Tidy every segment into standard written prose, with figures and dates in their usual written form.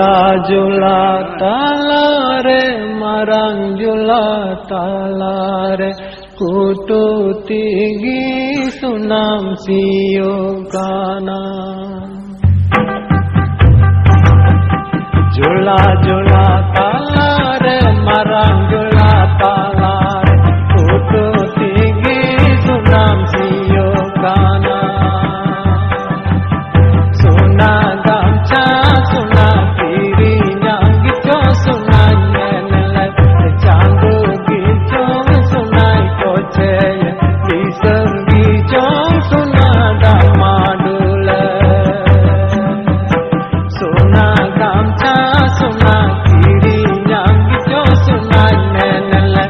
Jula jula talare marang jula talare kutu tinggi sunam siyokana Jula jula talare marang jula talare kutu tinggi sunam siyokana Suna gamcha suna kiri nyang gicho suna nyenele Chandu gicho suna koche Disem gicho suna damadule Suna gamcha suna kiri nyang gicho suna nyenele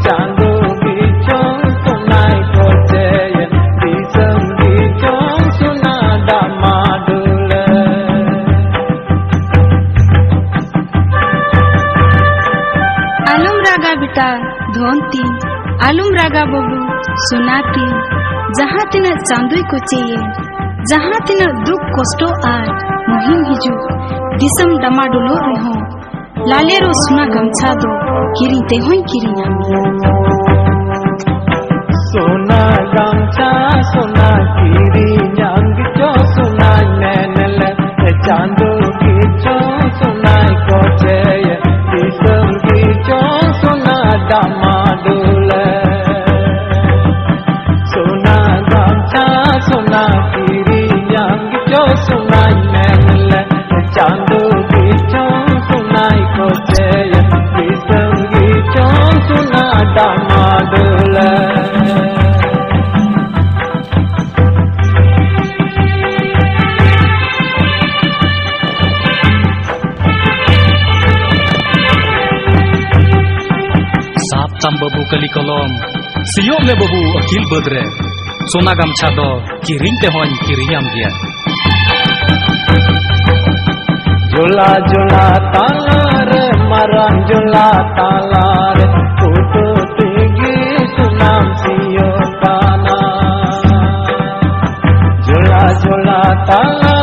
Chandu gicho suna koche Disem gicho suna damadule आलम रागा बेटा धोनती आलम रागा बबू सुनाती जहाँ तीन चांदुई को चाहिए जहाँ तीन दुख कष्टो आर मुहिम हिजू दिसम डमाडुलो रहो लालेरो सुना गमछा दो किरी ते होई किरी सोना गमछा सोना किरी न्यांग चो सोना नैनल चांदो की चो सोना कोचे दिसम की चो सोना दामादुल सोना गमछा सोना किरी न्यांग चो सोना नैनल चांदो की चो सोना कोचे दिसम की चो सोना दामादुल Tam babu kali kolom siok le babu akil bedre sona gamcha do kiring te hon kiriyam dia Jula jula talare marang jula talare kutu tinggi sunam siyokana Jula jula talare